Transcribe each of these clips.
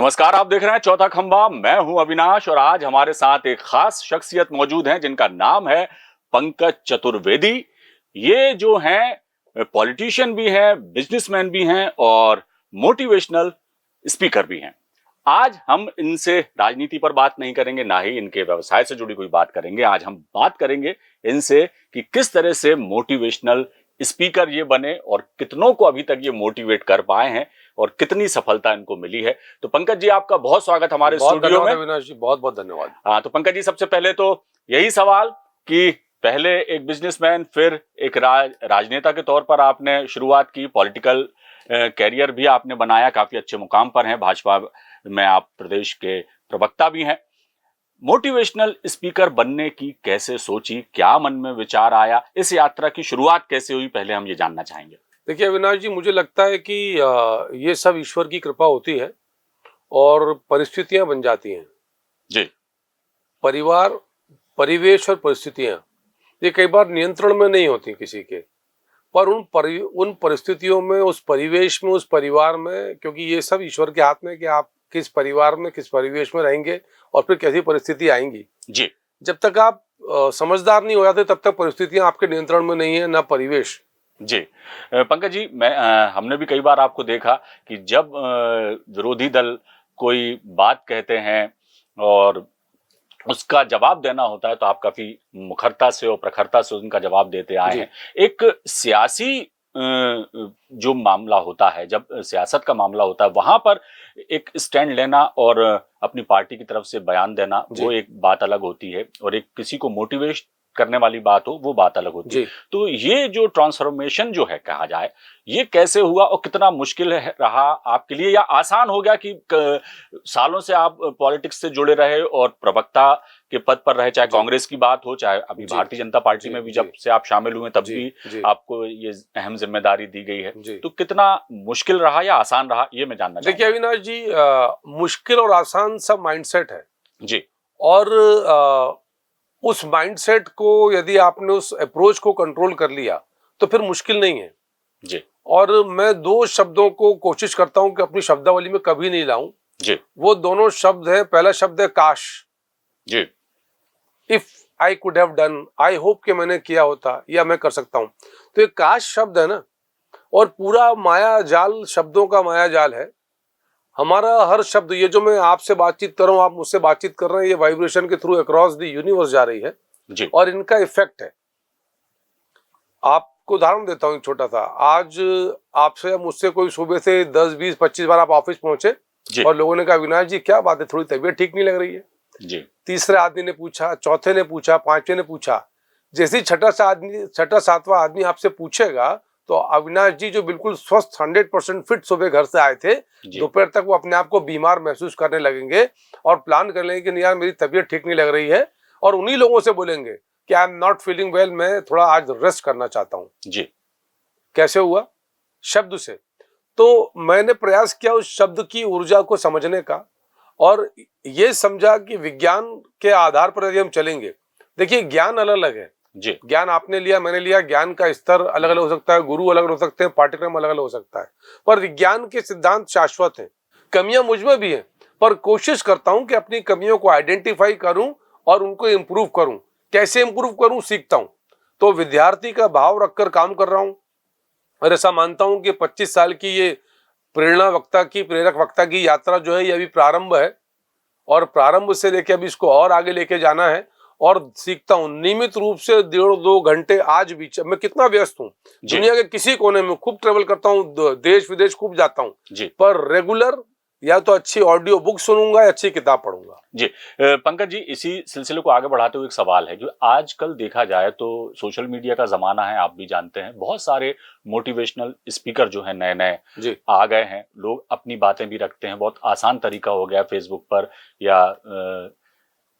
नमस्कार, आप देख रहे हैं चौथा खंबा। मैं हूं अविनाश और आज हमारे साथ एक खास शख्सियत मौजूद हैं जिनका नाम है पंकज चतुर्वेदी। ये जो हैं पॉलिटिशियन भी हैं, बिजनेसमैन भी हैं और मोटिवेशनल स्पीकर भी हैं। आज हम इनसे राजनीति पर बात नहीं करेंगे, ना ही इनके व्यवसाय से जुड़ी कोई बात करेंगे। आज हम बात करेंगे इनसे कि किस तरह से मोटिवेशनल स्पीकर ये बने और कितनों को अभी तक ये मोटिवेट कर पाए हैं और कितनी सफलता इनको मिली है। तो पंकज जी, आपका बहुत स्वागत हमारे स्टूडियो में। अविनाश जी, बहुत बहुत धन्यवाद। हाँ, तो पंकज जी, सबसे पहले तो यही सवाल कि पहले एक बिजनेसमैन, फिर एक राजनेता के तौर पर आपने शुरुआत की, पॉलिटिकल कैरियर भी आपने बनाया, काफी अच्छे मुकाम पर हैं, भाजपा में आप प्रदेश के प्रवक्ता भी हैं। मोटिवेशनल स्पीकर बनने की कैसे सोची, क्या मन में विचार आया, इस यात्रा की शुरुआत कैसे हुई, पहले हम ये जानना चाहेंगे। देखिए अविनाश जी, मुझे लगता है कि ये सब ईश्वर की कृपा होती है और परिस्थितियां बन जाती हैं जी। परिवार, परिवेश और परिस्थितियां ये कई बार नियंत्रण में नहीं होती किसी के, पर उन परिस्थितियों में, उस परिवेश में, उस परिवार में, क्योंकि ये सब ईश्वर के हाथ में कि आप किस परिवार में, किस परिवेश में रहेंगे और फिर कैसी परिस्थिति आएंगी। जी। जब तक आप समझदार नहीं हो जाते तब तक परिस्थितियां आपके नियंत्रण में नहीं है, ना परिवेश। जी। पंकज जी, हमने भी कई बार आपको देखा कि जब विरोधी दल कोई बात कहते हैं और उसका जवाब देना होता है तो आप काफी मुखरता से और प्रखरता से उनका जवाब देते आए हैं। एक सियासी जो मामला होता है, जब सियासत का मामला होता है, वहां पर एक स्टैंड लेना और अपनी पार्टी की तरफ से बयान देना, वो एक बात अलग होती है, और एक किसी को मोटिवेट करने वाली बात हो, वो बात अलग होती है। तो ये जो ट्रांसफॉर्मेशन जो है, कहा जाए, ये कैसे हुआ और कितना मुश्किल रहा आपके लिए, या आसान हो गया कि सालों से आप पॉलिटिक्स से जुड़े रहे और प्रवक्ता के पद पर रहे, चाहे कांग्रेस की बात हो, चाहे अभी भारतीय जनता पार्टी में भी जब से आप शामिल हुए तब भी आपको ये अहम जिम्मेदारी दी गई है। तो कितना मुश्किल रहा या आसान रहा, ये मैं जानना चाहूंगा। देखिए अविनाश जी, मुश्किल और आसान सब माइंडसेट है जी। और उस माइंडसेट को यदि आपने उस अप्रोच को कंट्रोल कर लिया तो फिर मुश्किल नहीं है जी। और मैं दो शब्दों को कोशिश करता हूं कि अपनी शब्दावली में कभी नहीं लाऊं जी। वो दोनों शब्द है, पहला शब्द है काश जी। If I could have done, I hope कि मैंने किया होता या मैं कर सकता हूं। तो ये काश शब्द है ना, और पूरा माया जाल, शब्दों का माया जाल है हमारा। हर शब्द, ये जो मैं आपसे बातचीत कर रहा हूं, आप मुझसे बातचीत कर रहे हैं, ये वाइब्रेशन के थ्रू अक्रॉस द यूनिवर्स जा रही है जी। और इनका इफेक्ट है। आपको उदाहरण देता हूं एक छोटा सा। आज आपसे मुझसे कोई सुबह से 10, 20, 25 बार आप ऑफिस पहुंचे और लोगों ने कहा विनाश जी क्या बात है, थोड़ी तबीयत ठीक नहीं लग रही है जी। तीसरे आदमी ने पूछा, चौथे ने पूछा, पांचवें ने पूछा। जैसे छठा सातवां आदमी आपसे पूछेगा तो अविनाश जी जो बिल्कुल स्वस्थ 100% फिट सुबह घर से आए थे, दोपहर तक वो अपने आप को बीमार महसूस करने लगेंगे और प्लान कर लेंगे कि यार मेरी तबीयत ठीक नहीं लग रही है, और उन्हीं लोगों से बोलेंगे कि I am not feeling well, मैं थोड़ा आज रेस्ट करना चाहता हूं। जी। कैसे हुआ? शब्द से। तो मैंने प्रयास किया उस शब्द की ऊर्जा को समझने का और ये समझा कि विज्ञान के आधार पर यदि हम चलेंगे, देखिए ज्ञान अलग अलग है जी। ज्ञान आपने लिया, मैंने लिया, ज्ञान का स्तर अलग अलग हो सकता है, गुरु अलग अलग हो सकते हैं, पाठ्यक्रम अलग अलग हो सकता है, पर विज्ञान के सिद्धांत शाश्वत हैं। कमियां मुझ में भी हैं, पर कोशिश करता हूं कि अपनी कमियों को आइडेंटिफाई करूं और उनको इंप्रूव करूं। कैसे इंप्रूव करूं, सीखता हूं। तो विद्यार्थी का भाव रखकर काम कर रहा हूं और ऐसा मानता हूं कि 25 साल की ये प्रेरक वक्ता की यात्रा जो है, ये अभी प्रारंभ है और प्रारंभ से लेके अभी इसको और आगे लेके जाना है और सीखता हूं नियमित रूप से 1.5-2 घंटे। आज भी मैं कितना व्यस्त हूं, दुनिया के किसी कोने में खूब ट्रेवल करता हूं, देश विदेश खूब जाता हूं, पर रेगुलर या तो अच्छी ऑडियो बुक सुनूंगा या अच्छी किताब पढ़ूंगा। जी। पंकज जी, इसी सिलसिले को आगे बढ़ाते हुए एक सवाल है कि आजकल देखा जाए तो सोशल मीडिया का जमाना है, आप भी जानते हैं, बहुत सारे मोटिवेशनल स्पीकर जो है नए नए आ गए हैं, लोग अपनी बातें भी रखते हैं, बहुत आसान तरीका हो गया फेसबुक पर या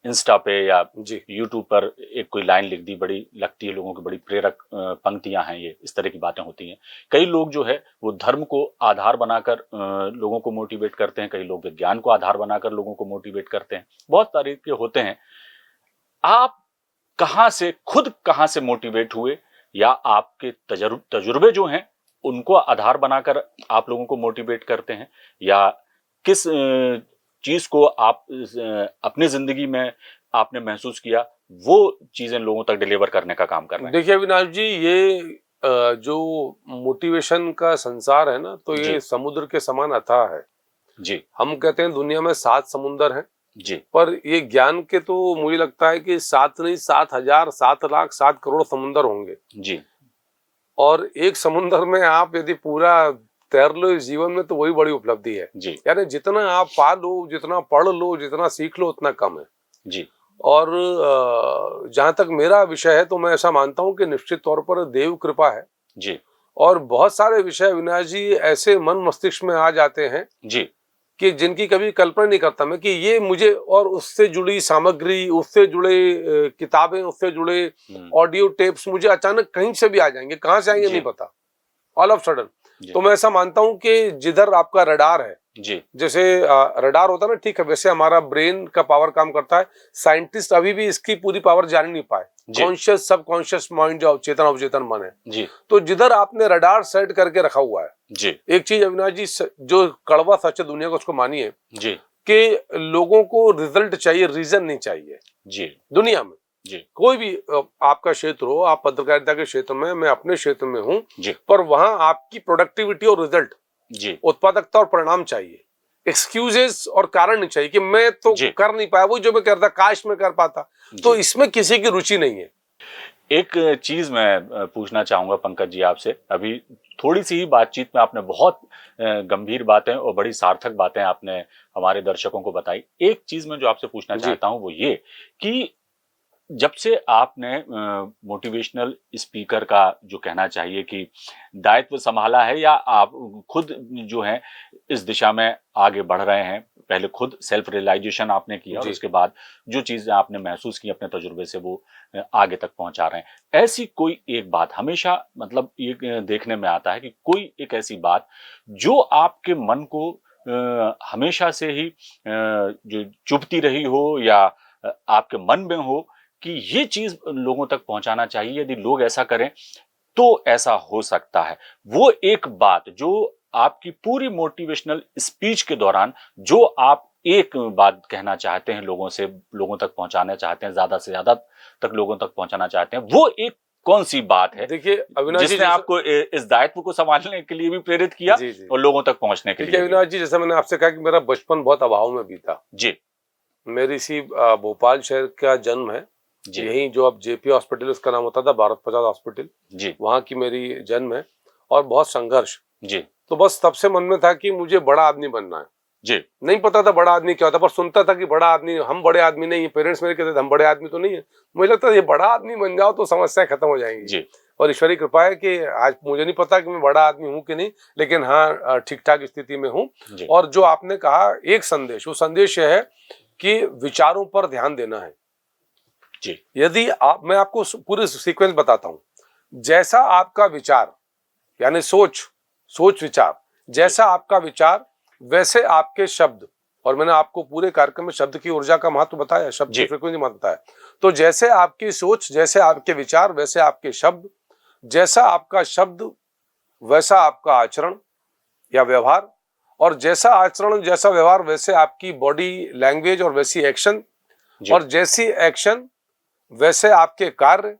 इंस्टा पे या यूट्यूब पर एक कोई लाइन लिख दी, बड़ी लगती है लोगों की, बड़ी प्रेरक पंक्तियां हैं, ये इस तरह की बातें होती हैं। कई लोग जो है वो धर्म को आधार बनाकर लोगों को मोटिवेट करते हैं, कई लोग विज्ञान को आधार बनाकर लोगों को मोटिवेट करते हैं, बहुत तरीके होते हैं। आप खुद कहाँ से मोटिवेट हुए, या आपके तजुर्बे जो हैं उनको आधार बनाकर आप लोगों को मोटिवेट करते हैं, या किस चीज को आप अपनी जिंदगी में आपने महसूस किया, वो चीजें लोगों तक डिलीवर करने का काम कर रहे हैं? देखिए अविनाश जी, ये जो मोटिवेशन का संसार है ना, तो ये जी समुद्र के समान अथाह है। जी हम कहते हैं दुनिया में 7 समुंदर हैं, जी पर ये ज्ञान के तो मुझे लगता है कि 7 नहीं, 7,000, 7 लाख, 7 करोड़ समुंदर होंगे। जी और एक समुंदर में आप यदि पूरा तैर लो इस जीवन में, तो वही बड़ी उपलब्धि है। जी यानी जितना आप पा लो, जितना पढ़ लो, जितना सीख लो, उतना कम है। जी और जहाँ तक मेरा विषय है, तो मैं ऐसा मानता हूँ कि निश्चित तौर पर देव कृपा है। जी और बहुत सारे विषय अविनाश जी ऐसे मन मस्तिष्क में आ जाते हैं जी कि जिनकी कभी कल्पना नहीं करता मैं कि ये मुझे, और उससे जुड़ी सामग्री, उससे जुड़े किताबें, उससे जुड़े ऑडियो टेप्स मुझे अचानक कहीं से भी आ जाएंगे। कहाँ से आएंगे जी नहीं पता, ऑल ऑफ सडन। जी तो मैं ऐसा मानता हूं कि जिधर आपका रडार है, जी जैसे रडार होता है ना, ठीक है, वैसे हमारा ब्रेन का पावर काम करता है। साइंटिस्ट अभी भी इसकी पूरी पावर जान नहीं पाए। जी कॉन्शियस सबकॉन्शियस माइंड, जो चेतन अवचेतन मन है, जी तो जिधर आपने रडार सेट करके रखा हुआ है, जी एक चीज अविनाश जी, जो कड़वा सच है दुनिया को, उसको मानिए जी कि लोगों को रिजल्ट चाहिए, रीजन नहीं चाहिए। जी दुनिया में जी कोई भी आपका क्षेत्र हो, आप पत्रकारिता के क्षेत्र में, मैं अपने क्षेत्र में हूं, जी पर वहां आपकी प्रोडक्टिविटी और रिजल्ट, जी उत्पादकता और परिणाम चाहिए। एक्सक्यूजेस और कारण नहीं चाहिए कि मैं तो जी कर नहीं पाया, वो जो मैं करता काश मैं कर पाता। तो जी इसमें किसी की रुचि नहीं है। एक चीज मैं पूछना चाहूंगा पंकज जी आपसे। अभी थोड़ी सी ही बातचीत में आपने बहुत गंभीर बातें और बड़ी सार्थक बातें आपने हमारे दर्शकों को बताई। एक चीज मैं जो आपसे पूछना जी चाहता हूं वो ये कि जब से आपने मोटिवेशनल स्पीकर का जो कहना चाहिए कि दायित्व संभाला है, या आप खुद जो है इस दिशा में आगे बढ़ रहे हैं, पहले खुद सेल्फ रियलाइजेशन आपने किया और जी उसके बाद जो चीजें आपने महसूस की अपने तजुर्बे से, वो आगे तक पहुंचा रहे हैं। ऐसी कोई एक बात हमेशा, मतलब ये देखने में आता है कि कोई एक ऐसी बात जो आपके मन को हमेशा से ही जो चुभती रही हो, या आपके मन में हो कि ये चीज लोगों तक पहुंचाना चाहिए, यदि लोग ऐसा करें तो ऐसा हो सकता है। वो एक बात जो आपकी पूरी मोटिवेशनल स्पीच के दौरान, जो आप एक बात कहना चाहते हैं लोगों से, लोगों तक पहुंचाना चाहते हैं, ज्यादा से ज्यादा तक लोगों तक पहुंचाना चाहते हैं, वो एक कौन सी बात है देखिए अविनाश जी, जिसने आपको इस दायित्व को संभालने के लिए भी प्रेरित किया जी जी और लोगों तक पहुंचने के देखिए लिए भी? अविनाश जी, जैसे मैंने आपसे कहा कि मेरा बचपन बहुत अभाव में बीता। जी मेरी सी भोपाल शहर का जन्म है। जी यहीं जो अब जेपी हॉस्पिटल, उसका नाम होता था भारत प्रसाद हॉस्पिटल, जी वहां की मेरी जन्म है। और बहुत संघर्ष। जी तो बस तब से मन में था कि मुझे बड़ा आदमी बनना है। जी नहीं पता था बड़ा आदमी क्या होता, पर सुनता था कि बड़ा आदमी, हम बड़े आदमी नहीं है। पेरेंट्स मेरे कहते थे हम बड़े आदमी तो नहीं है। मुझे लगता था ये बड़ा आदमी बन जाओ तो समस्याएं खत्म हो जाएंगी। जी और ईश्वरी कृपा है कि आज मुझे नहीं पता कि मैं बड़ा आदमी हूँ कि नहीं, लेकिन हाँ ठीक ठाक स्थिति में हूँ। जी और जो आपने कहा एक संदेश, वो संदेश यह है कि विचारों पर ध्यान देना है। जी यदि आप, मैं आपको पूरे सीक्वेंस बताता हूँ। जैसा आपका विचार, यानी सोच विचार, जैसा आपका विचार वैसे आपके शब्द। और मैंने आपको पूरे कार्यक्रम में शब्द की ऊर्जा का महत्व बताया, शब्द की फ्रीक्वेंसी महत्व बताया। तो जैसे आपकी सोच, जैसे आपके विचार, वैसे आपके शब्द। जैसा आपका शब्द वैसा आपका आचरण या व्यवहार। और जैसा आचरण, जैसा व्यवहार, वैसे आपकी बॉडी लैंग्वेज और वैसी एक्शन। और जैसी एक्शन वैसे आपके कार्य।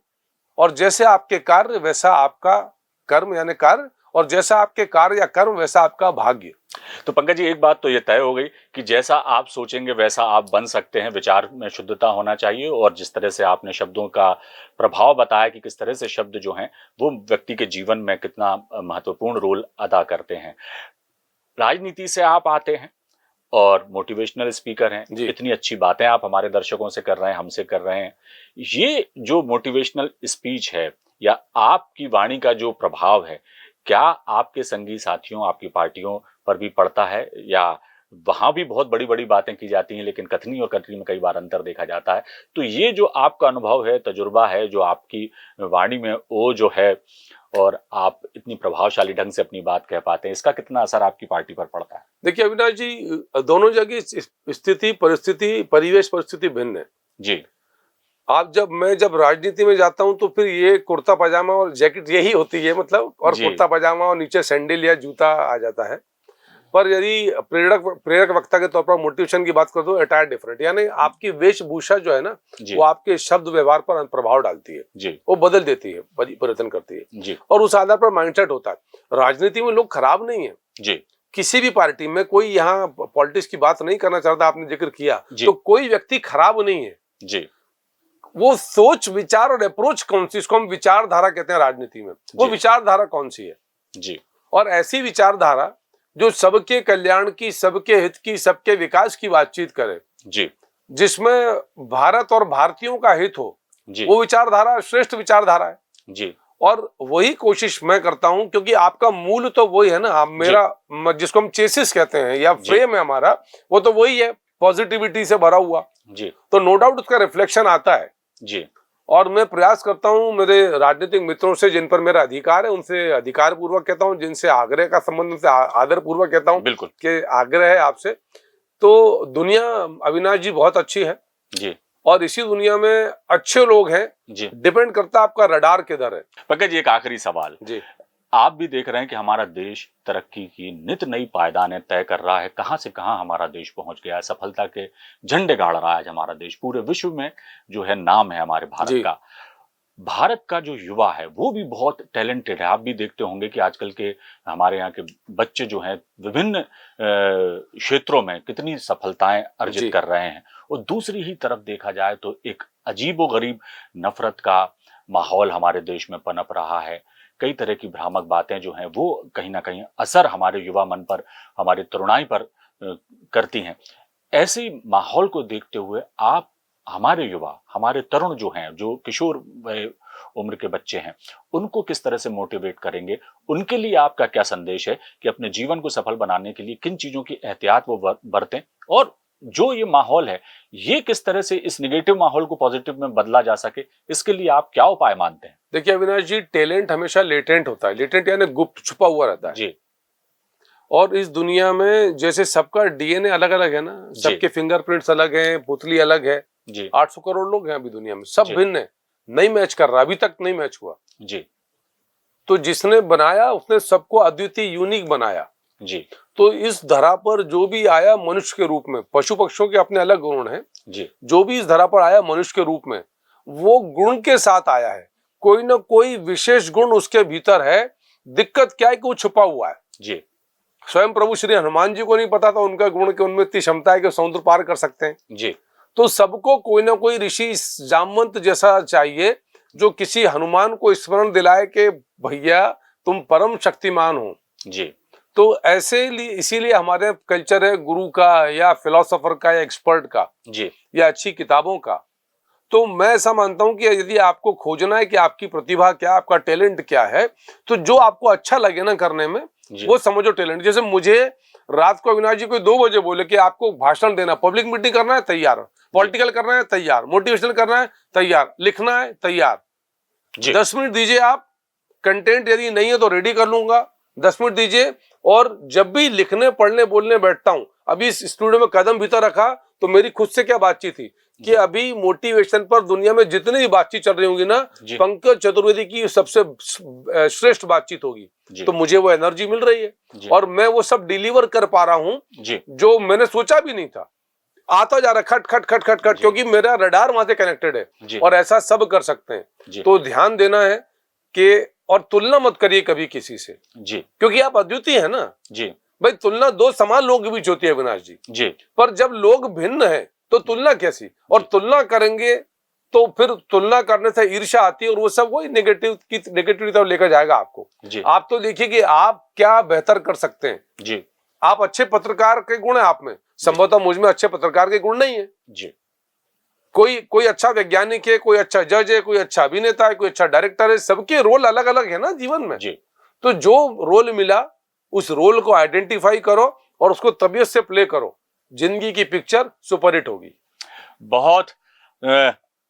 और जैसे आपके कार्य वैसा आपका कर्म यानी कार्य। और जैसा आपके कार्य या कर्म वैसा आपका भाग्य। तो पंकज जी, एक बात तो ये तय हो गई कि जैसा आप सोचेंगे वैसा आप बन सकते हैं। विचार में शुद्धता होना चाहिए, और जिस तरह से आपने शब्दों का प्रभाव बताया कि किस तरह से शब्द जो हैं वो व्यक्ति के जीवन में कितना महत्वपूर्ण रोल अदा करते हैं। राजनीति से आप आते हैं और मोटिवेशनल स्पीकर हैं, जी इतनी अच्छी बातें आप हमारे दर्शकों से कर रहे हैं, हमसे कर रहे हैं। ये जो मोटिवेशनल स्पीच है या आपकी वाणी का जो प्रभाव है, क्या आपके संगी साथियों, आपकी पार्टियों पर भी पड़ता है, या वहां भी बहुत बड़ी बड़ी बातें की जाती हैं लेकिन कथनी और करनी में कई बार अंतर देखा जाता है? तो ये जो आपका अनुभव है, तजुर्बा है, जो आपकी वाणी में वो जो है, और आप इतनी प्रभावशाली ढंग से अपनी बात कह पाते हैं, इसका कितना असर आपकी पार्टी पर पड़ता है? देखिए अविनाश जी, दोनों जगह स्थिति, परिस्थिति, परिवेश परिस्थिति भिन्न है। जी आप मैं जब राजनीति में जाता हूं तो फिर ये कुर्ता पजामा और जैकेट यही होती है, मतलब, और जी कुर्ता पजामा और नीचे सैंडल या जूता आ जाता है। पर यदि प्रेरक वक्ता के तौर पर मोटिवेशन की बात कर दो, अटायर डिफरेंट, यानी आपकी वेशभूषा जो है ना वो आपके शब्द व्यवहार पर प्रभाव डालती है, वो बदल देती है, परिवर्तन करती है, और उस आधार पर माइंडसेट होता है। राजनीति में लोग खराब नहीं है, किसी भी पार्टी में कोई यहाँ पॉलिटिक्स की बात नहीं करना चाहता, आपने जिक्र किया, तो कोई व्यक्ति खराब नहीं है वो सोच विचार और अप्रोच कौन सी, इसको हम विचारधारा कहते हैं राजनीति में, वो विचारधारा कौन सी है और ऐसी विचारधारा जो सबके कल्याण की, सबके हित की, सबके विकास की बातचीत करे, जिसमें भारत और भारतीयों का हित हो, वो विचारधारा श्रेष्ठ विचारधारा है और वही कोशिश मैं करता हूं, क्योंकि आपका मूल तो वही है ना, आप मेरा जिसको हम चेसिस कहते हैं या फ्रेम है हमारा, वो तो वही है, पॉजिटिविटी से भरा हुआ, तो नो डाउट उसका रिफ्लेक्शन आता है और मैं प्रयास करता हूं मेरे राजनीतिक मित्रों से, जिन पर मेरा अधिकार है, उनसे अधिकार पूर्वक कहता हूं, जिनसे आग्रह का संबंध, उनसे आदर पूर्वक कहता हूं बिल्कुल कि आग्रह है आपसे। तो दुनिया अविनाश जी बहुत अच्छी है और इसी दुनिया में अच्छे लोग हैं, डिपेंड करता है आपका रडार किधर है। पंकज जी, एक आखिरी सवाल, आप भी देख रहे हैं कि हमारा देश तरक्की की नित नई पायदानें तय कर रहा है, कहां से कहां हमारा देश पहुंच गया है, सफलता के झंडे गाड़ रहा है आज हमारा देश, पूरे विश्व में जो है नाम है हमारे भारत का। भारत का जो युवा है वो भी बहुत टैलेंटेड है, आप भी देखते होंगे कि आजकल के हमारे यहाँ के बच्चे जो हैं विभिन्न क्षेत्रों में कितनी सफलताएं अर्जित कर रहे हैं, और दूसरी ही तरफ देखा जाए तो एक अजीबोगरीब नफरत का माहौल हमारे देश में पनप रहा है। कई तरह की भ्रामक बातें जो हैं वो कहीं ना कहीं असर हमारे युवा मन पर, हमारे तरुणाई पर करती हैं। ऐसे माहौल को देखते हुए आप हमारे युवा, हमारे तरुण जो हैं, जो किशोर उम्र के बच्चे हैं, उनको किस तरह से मोटिवेट करेंगे? उनके लिए आपका क्या संदेश है कि अपने जीवन को सफल बनाने के लिए किन चीजों की एहतियात वो बरतें, और जो ये माहौल है ये किस तरह से इस निगेटिव माहौल को पॉजिटिव में बदला जा सके, इसके लिए आप क्या उपाय मानते हैं? देखिए अविनाश जी, टैलेंट हमेशा लेटेंट होता है, लेटेंट यानी गुप्त, छुपा हुआ रहता है और इस दुनिया में जैसे सबका डीएनए अलग अलग है ना, सबके फिंगरप्रिंट्स अलग हैं, पुतली अलग है, 800 करोड़ लोग हैं अभी दुनिया में, सब भिन्न है, नहीं मैच कर रहा, अभी तक नहीं मैच हुआ तो जिसने बनाया उसने सबको अद्वितीय यूनिक बनाया तो इस धरा पर जो भी आया मनुष्य के रूप में, पशु पक्षियों के अपने अलग गुण हैं, जो भी इस धरा पर आया मनुष्य के रूप में, वो गुण के साथ आया है, कोई ना कोई विशेष गुण उसके भीतर है। दिक्कत क्या है कि वो छुपा हुआ है। स्वयं प्रभु श्री हनुमान जी को नहीं पता था उनका गुण के उनमें इतनी क्षमता है कि समुद्र पार कर सकते हैं। तो सबको कोई ना कोई ऋषि जामवंत जैसा चाहिए जो किसी हनुमान को स्मरण दिलाए कि भैया तुम परम शक्तिमान हो। तो ऐसे इसीलिए हमारे कल्चर है गुरु का या फिलोसोफर का या एक्सपर्ट का या अच्छी किताबों का। तो मैं ऐसा मानता हूं कि यदि आपको खोजना है कि आपकी प्रतिभा क्या, आपका टैलेंट क्या है, तो जो आपको अच्छा लगे ना करने में वो समझो टैलेंट। जैसे मुझे रात को अविनाश जी कोई 2 बजे बोले कि आपको भाषण देना, पब्लिक मीटिंग करना है, तैयार, पॉलिटिकल करना है, तैयार, मोटिवेशनल करना है, तैयार, लिखना है, तैयार, 10 मिनट दीजिए, आप कंटेंट यदि नहीं है तो रेडी कर लूंगा, 10 मिनट दीजिए। और जब भी लिखने पढ़ने बोलने बैठता हूं, अभी इस स्टूडियो में कदम भीतर रखा तो मेरी खुद से क्या बातचीत थी कि अभी मोटिवेशन पर दुनिया में जितनी भी बातचीत चल रही होगी ना, पंकज चतुर्वेदी की सबसे श्रेष्ठ बातचीत होगी। तो मुझे वो एनर्जी मिल रही है और मैं वो सब डिलीवर कर पा रहा हूं जो मैंने सोचा भी नहीं था। आता जा रहा खट खट खट खट खट, क्योंकि मेरा रडार वहां से कनेक्टेड है और ऐसा सब कर सकते हैं। तो ध्यान देना है कि, और तुलना मत करिए कभी किसी से क्योंकि आप अद्वितीय है ना भाई। तुलना 2 समान लोगों के बीच होती है अविनाश जी, पर जब लोग भिन्न है तो तुलना कैसी, और तुलना करेंगे तो फिर तुलना करने से ईर्ष्या आती है और वो सब वही नेगेटिव तरफ लेकर जाएगा आपको। आप तो देखिए कि आप क्या बेहतर कर सकते हैं। आप अच्छे पत्रकार के गुण है आप में, संभवतः मुझ में अच्छे पत्रकार के गुण नहीं है। कोई अच्छा वैज्ञानिक है, कोई अच्छा जज है, कोई अच्छा अभिनेता है, कोई अच्छा डायरेक्टर है, सबके रोल अलग अलग है ना जीवन में। तो जो रोल मिला उस रोल को आइडेंटिफाई करो और उसको तबीयत से प्ले करो, जिंदगी की पिक्चर सुपरहिट होगी। बहुत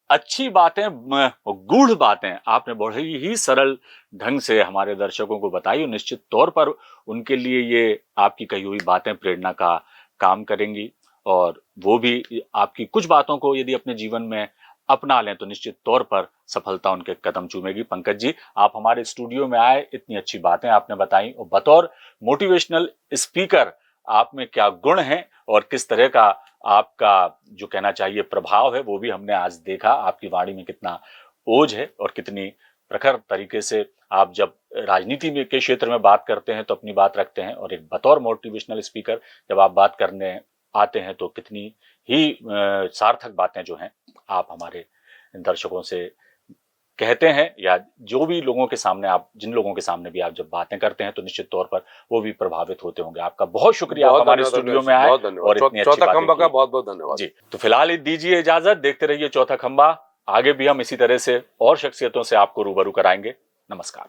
अच्छी बातें, गूढ़ बातें आपने बड़े ही सरल ढंग से हमारे दर्शकों को बताई और निश्चित तौर पर उनके लिए ये आपकी कही हुई बातें प्रेरणा का काम करेंगी और वो भी आपकी कुछ बातों को यदि अपने जीवन में अपना लें तो निश्चित तौर पर सफलता उनके कदम चूमेगी। पंकज जी, आप हमारे स्टूडियो में आए, इतनी अच्छी बातें आपने बताई और बतौर मोटिवेशनल स्पीकर आप में क्या गुण हैं और किस तरह का आपका जो कहना चाहिए प्रभाव है वो भी हमने आज देखा। आपकी वाणी में कितना ओज है और कितनी प्रखर तरीके से आप जब राजनीति में के क्षेत्र में बात करते हैं तो अपनी बात रखते हैं, और एक बतौर मोटिवेशनल स्पीकर जब आप बात करने आते हैं तो कितनी ही सार्थक बातें जो हैं आप हमारे दर्शकों से कहते हैं, या जो भी लोगों के सामने आप, जिन लोगों के सामने भी आप जब बातें करते हैं तो निश्चित तौर पर वो भी प्रभावित होते होंगे। आपका बहुत शुक्रिया, आप हमारे स्टूडियो में आए और इतनी अच्छी चौथा बातें खंबा का की। बहुत बहुत धन्यवाद जी, तो फिलहाल दीजिए इजाजत, देखते रहिए चौथा खंबा। आगे भी हम इसी तरह से और शख्सियतों से आपको रूबरू कराएंगे। नमस्कार।